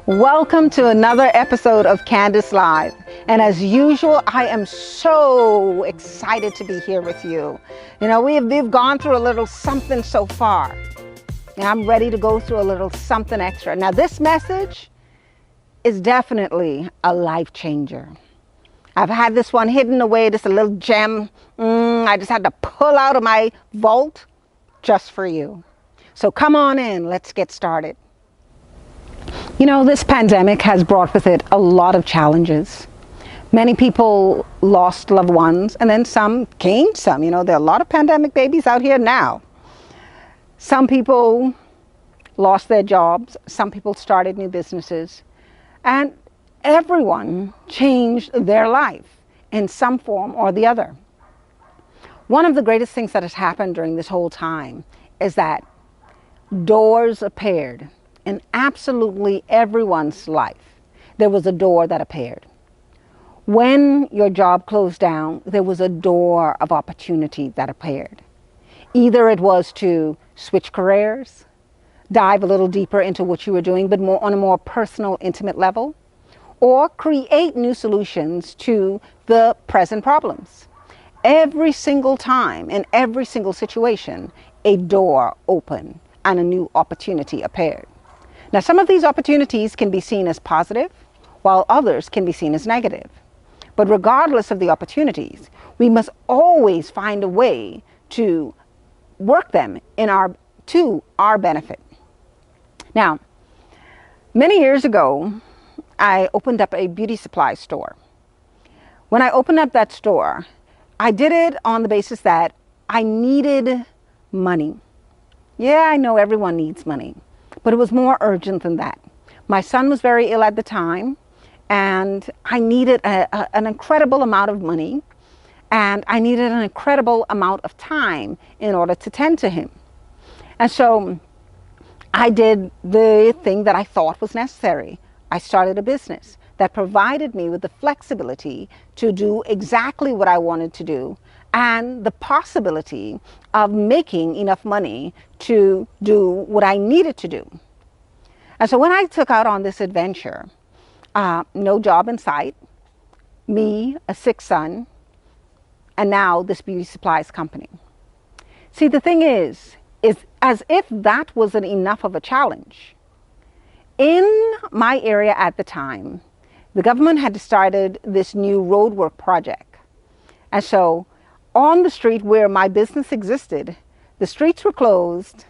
Welcome to another episode of Candis Live. And as usual, I am so excited to be here with you. You know, we've gone through a little something so far, and I'm ready to go through a little something extra. Now, this message is definitely a life changer. I've had this one hidden away, just a little gem. I just had to pull out of my vault just for you. So come on in, let's get started. You know, this pandemic has brought with it a lot of challenges. Many people lost loved ones, and then some gained some. You know, there are a lot of pandemic babies out here now. Some people lost their jobs. Some people started new businesses. And everyone changed their life in some form or the other. One of the greatest things that has happened during this whole time is that doors appeared. In absolutely everyone's life, there was a door that appeared. When your job closed down, there was a door of opportunity that appeared. Either it was to switch careers, dive a little deeper into what you were doing, but more on a more personal, intimate level, or create new solutions to the present problems. Every single time, in every single situation, a door opened and a new opportunity appeared. Now, some of these opportunities can be seen as positive, while others can be seen as negative. But regardless of the opportunities, we must always find a way to work them to our benefit. Now, many years ago, I opened up a beauty supply store. When I opened up that store, I did it on the basis that I needed money. Yeah, I know everyone needs money. But it was more urgent than that. My son was very ill at the time, and I needed an incredible amount of money, and I needed an incredible amount of time in order to tend to him. And so I did the thing that I thought was necessary. I started a business that provided me with the flexibility to do exactly what I wanted to do and the possibility of making enough money to do what I needed to do. And so when I took out on this adventure, no job in sight, me, a sick son, and now this beauty supplies company. See, the thing is as if that wasn't enough of a challenge. In my area at the time, the government had started this new roadwork project. And so on the street where my business existed, the streets were closed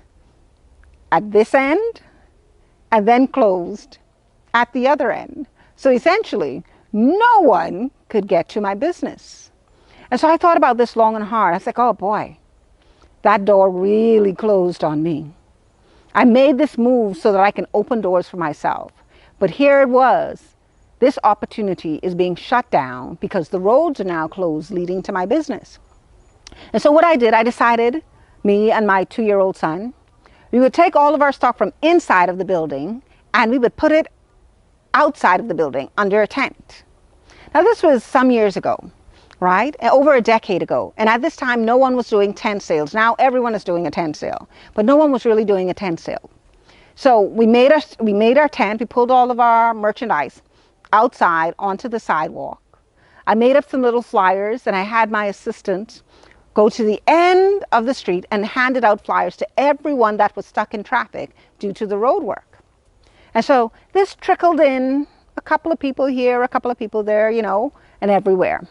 at this end and then closed at the other end. So essentially, no one could get to my business. And so I thought about this long and hard. I was like, oh boy, that door really closed on me. I made this move so that I can open doors for myself. But here it was. This opportunity is being shut down because the roads are now closed leading to my business. And so what I did, I decided, me and my 2-year-old son, we would take all of our stock from inside of the building and we would put it outside of the building under a tent. Now this was some years ago, right? Over a decade ago. And at this time, no one was doing tent sales. Now everyone is doing a tent sale, but no one was really doing a tent sale. So we made our tent, we pulled all of our merchandise outside onto the sidewalk. I made up some little flyers and I had my assistant go to the end of the street and handed out flyers to everyone that was stuck in traffic due to the road work. And so this trickled in, a couple of people here, a couple of people there, you know, and everywhere.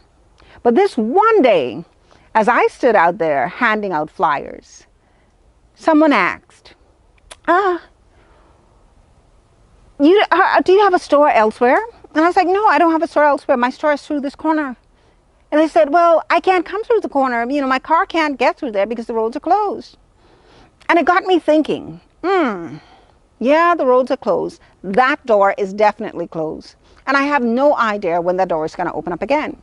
But this one day, as I stood out there handing out flyers, someone asked, do you have a store elsewhere? And I was like, no, I don't have a store elsewhere. My store is through this corner. And they said, well, I can't come through the corner. You know, my car can't get through there because the roads are closed. And it got me thinking, yeah, the roads are closed. That door is definitely closed. And I have no idea when that door is going to open up again.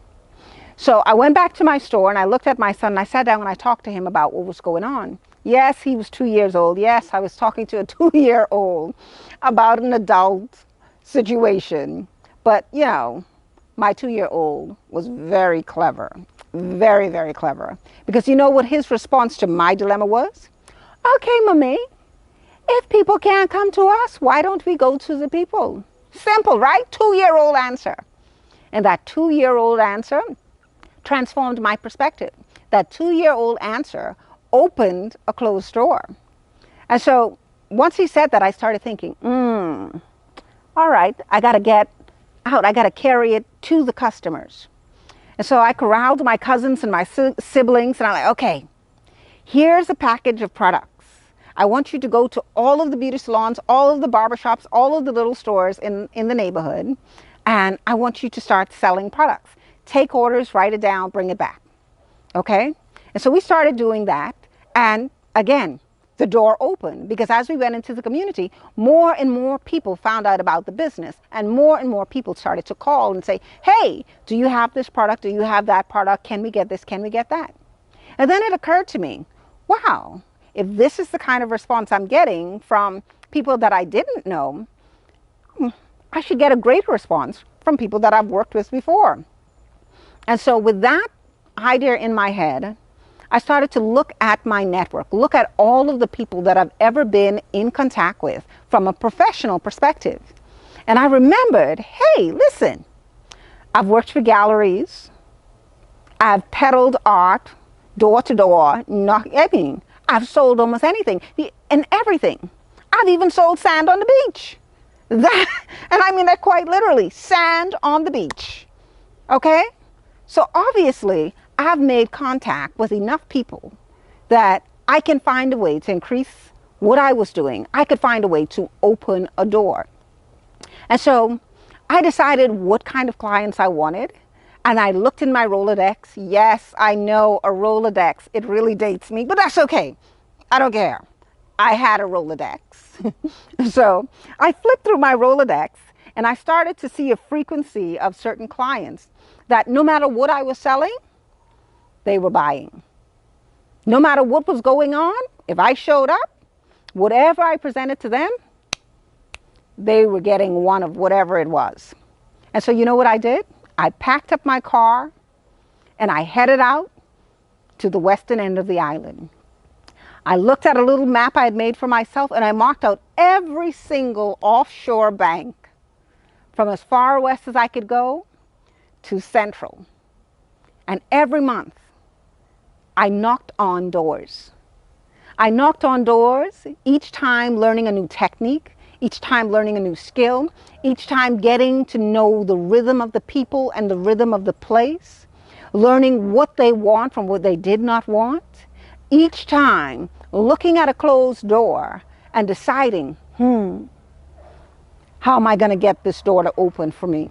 So I went back to my store and I looked at my son and I sat down and I talked to him about what was going on. Yes, he was 2 years old. Yes, I was talking to a 2-year-old about an adult situation. But, you know, my 2-year-old was very clever. Very, very clever. Because you know what his response to my dilemma was? Okay, mommy, if people can't come to us, why don't we go to the people? Simple, right? 2-year-old answer. And that 2-year-old answer transformed my perspective. That 2-year-old answer opened a closed door. And so once he said that, I started thinking, all right, I got to get out. I got to carry it to the customers. And so I corralled my cousins and my siblings, and I'm like, okay, here's a package of products. I want you to go to all of the beauty salons, all of the barbershops, all of the little stores in the neighborhood, and I want you to start selling products. Take orders, write it down, bring it back. Okay? And so we started doing that, and again, the door opened, because as we went into the community, more and more people found out about the business, and more people started to call and say, hey, do you have this product? Do you have that product? Can we get this? Can we get that? And then it occurred to me, wow, if this is the kind of response I'm getting from people that I didn't know, I should get a great response from people that I've worked with before. And so with that idea in my head, I started to look at my network, look at all of the people that I've ever been in contact with from a professional perspective. And I remembered, hey, listen, I've worked for galleries, I've peddled art door to door, I've sold almost anything and everything. I've even sold sand on the beach. And I mean that quite literally, sand on the beach. Okay? So obviously, I've made contact with enough people that I can find a way to increase what I was doing. I could find a way to open a door. And so I decided what kind of clients I wanted. And I looked in my Rolodex. Yes, I know, a Rolodex. It really dates me, but that's okay. I don't care. I had a Rolodex. So I flipped through my Rolodex and I started to see a frequency of certain clients that no matter what I was selling, they were buying. No matter what was going on, if I showed up, whatever I presented to them, they were getting one of whatever it was. And so you know what I did? I packed up my car and I headed out to the western end of the island. I looked at a little map I had made for myself and I marked out every single offshore bank from as far west as I could go to central. And every month, I knocked on doors. I knocked on doors, each time learning a new technique, each time learning a new skill, each time getting to know the rhythm of the people and the rhythm of the place, learning what they want from what they did not want, each time looking at a closed door and deciding, how am I going to get this door to open for me?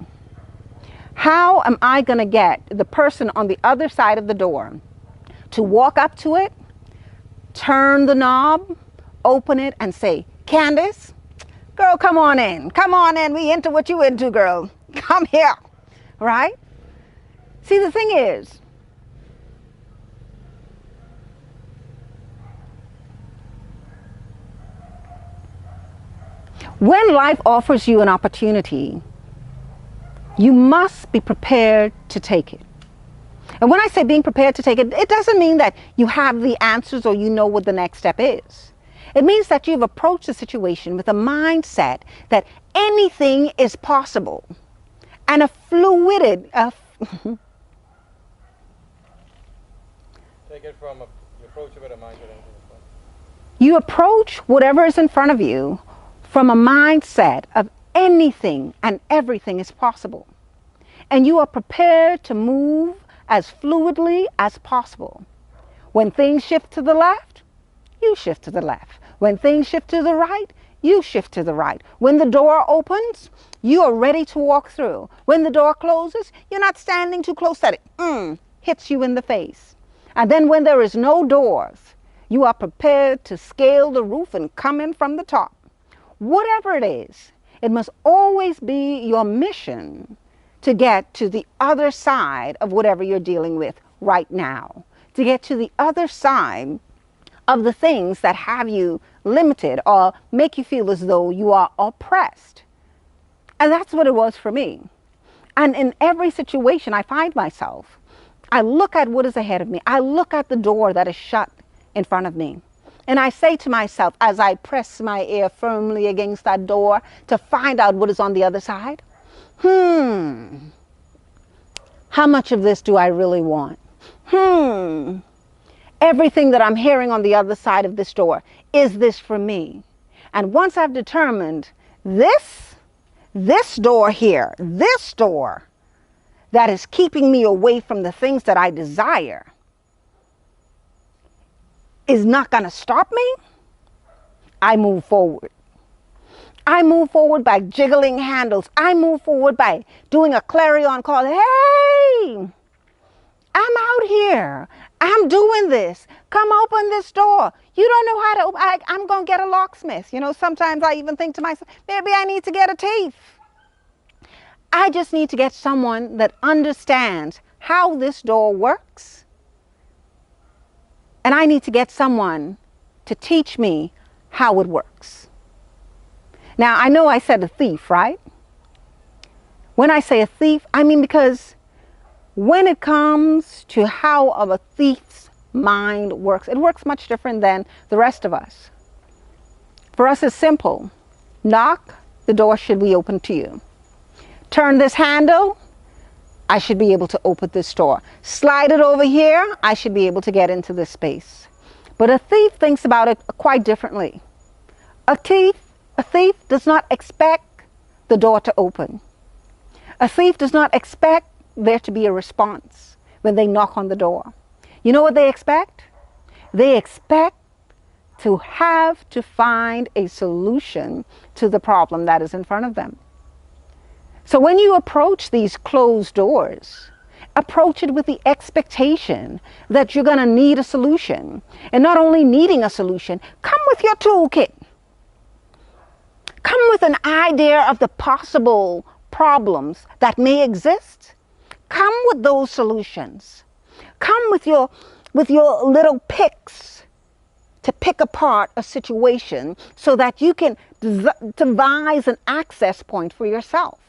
How am I going to get the person on the other side of the door to walk up to it, turn the knob, open it, and say, Candis, girl, come on in. Come on in. We into what you into, girl. Come here. Right? See, the thing is, when life offers you an opportunity, you must be prepared to take it. And when I say being prepared to take it, it doesn't mean that you have the answers or you know what the next step is. It means that you've approached the situation with a mindset that anything is possible and a fluidity. Take it from you approach it with a mindset. You approach whatever is in front of you from a mindset of anything and everything is possible. And you are prepared to move as fluidly as possible. When things shift to the left, you shift to the left. When things shift to the right, you shift to the right. When the door opens, you are ready to walk through. When the door closes, you're not standing too close that it hits you in the face. And then when there is no doors, you are prepared to scale the roof and come in from the top. Whatever it is, it must always be your mission to get to the other side of whatever you're dealing with right now, to get to the other side of the things that have you limited or make you feel as though you are oppressed. And that's what it was for me. And in every situation I find myself, I look at what is ahead of me. I look at the door that is shut in front of me. And I say to myself, as I press my ear firmly against that door to find out what is on the other side, how much of this do I really want? Everything that I'm hearing on the other side of this door, is this for me? And once I've determined this door here, this door that is keeping me away from the things that I desire is not going to stop me, I move forward. I move forward by jiggling handles. I move forward by doing a clarion call. Hey, I'm out here. I'm doing this. Come open this door. You don't know how to open. I'm going to get a locksmith. You know, sometimes I even think to myself, maybe I need to get a thief. I just need to get someone that understands how this door works. And I need to get someone to teach me how it works. Now, I know I said a thief, right? When I say a thief, I mean because when it comes to how of a thief's mind works, it works much different than the rest of us. For us, it's simple. Knock, the door should be open to you. Turn this handle, I should be able to open this door. Slide it over here, I should be able to get into this space. But a thief thinks about it quite differently. A thief does not expect the door to open. A thief does not expect there to be a response when they knock on the door. You know what they expect? They expect to have to find a solution to the problem that is in front of them. So when you approach these closed doors, approach it with the expectation that you're going to need a solution. And not only needing a solution, come with your toolkit. Come with an idea of the possible problems that may exist. Come with those solutions. Come with your little picks to pick apart a situation so that you can devise an access point for yourself.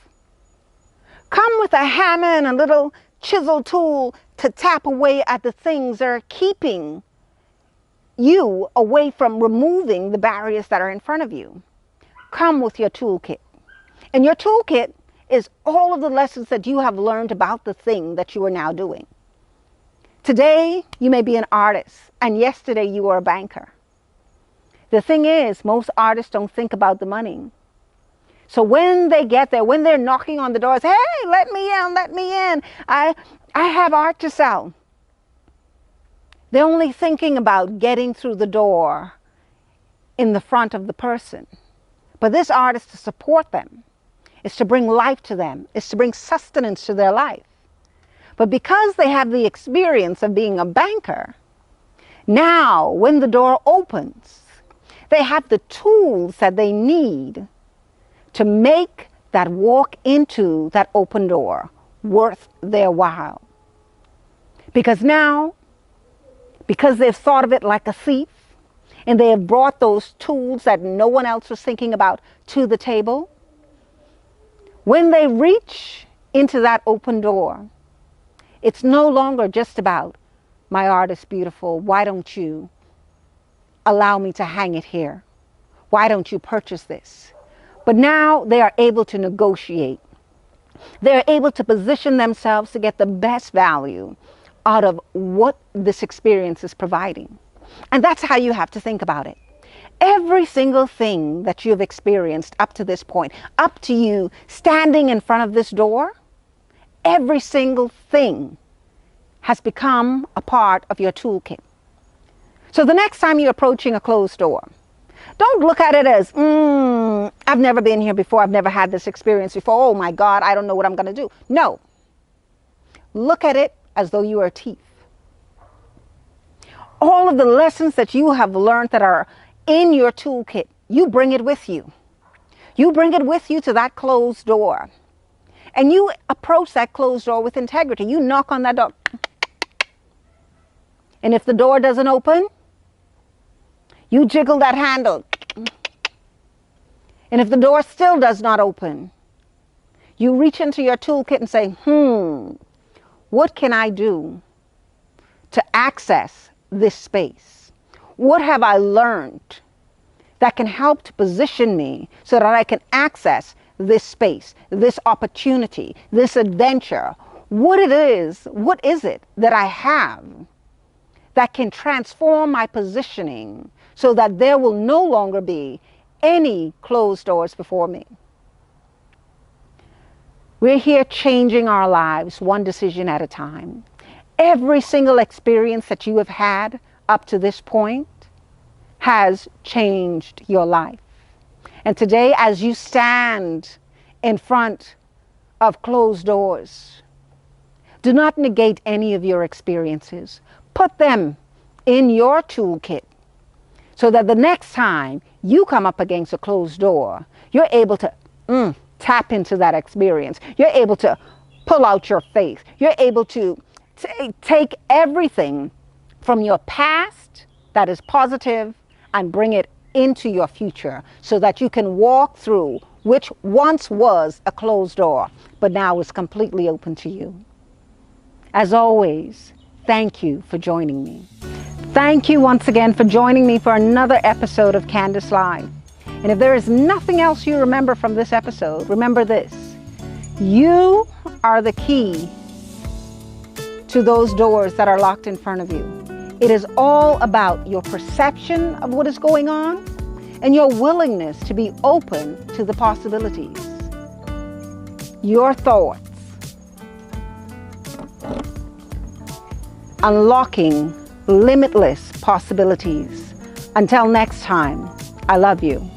Come with a hammer and a little chisel tool to tap away at the things that are keeping you away from removing the barriers that are in front of you. Come with your toolkit. And your toolkit is all of the lessons that you have learned about the thing that you are now doing. Today, you may be an artist, and yesterday you were a banker. The thing is, most artists don't think about the money. So when they get there, when they're knocking on the doors, hey, let me in, let me in. I have art to sell. They're only thinking about getting through the door in the front of the person. But this art is to support them. It's to bring life to them. It's to bring sustenance to their life. But because they have the experience of being a banker, now when the door opens, they have the tools that they need to make that walk into that open door worth their while. Because now, because they've thought of it like a thief, and they have brought those tools that no one else was thinking about to the table, when they reach into that open door, it's no longer just about, my art is beautiful, why don't you allow me to hang it here? Why don't you purchase this? But now they are able to negotiate. They're able to position themselves to get the best value out of what this experience is providing. And that's how you have to think about it. Every single thing that you've experienced up to this point, up to you standing in front of this door, every single thing has become a part of your toolkit. So the next time you're approaching a closed door, don't look at it as, I've never been here before, I've never had this experience before, oh my God, I don't know what I'm going to do. No. Look at it as though you are a thief. All of the lessons that you have learned that are in your toolkit, you bring it with you. You bring it with you to that closed door. And you approach that closed door with integrity. You knock on that door. And if the door doesn't open, you jiggle that handle. And if the door still does not open, you reach into your toolkit and say, what can I do to access this space? What have I learned that can help to position me so that I can access this space, this opportunity, this adventure? What is it that I have that can transform my positioning so that there will no longer be any closed doors before me? We're here changing our lives one decision at a time. Every single experience that you have had up to this point has changed your life. And today, as you stand in front of closed doors, do not negate any of your experiences. Put them in your toolkit so that the next time you come up against a closed door, you're able to tap into that experience. You're able to pull out your faith. You're able to take everything from your past that is positive and bring it into your future so that you can walk through which once was a closed door, but now is completely open to you. As always, thank you for joining me. Thank you once again for joining me for another episode of Candis Live. And if there is nothing else you remember from this episode, remember this: you are the key to those doors that are locked in front of you. It is all about your perception of what is going on and your willingness to be open to the possibilities. Your thoughts. Unlocking limitless possibilities. Until next time, I love you.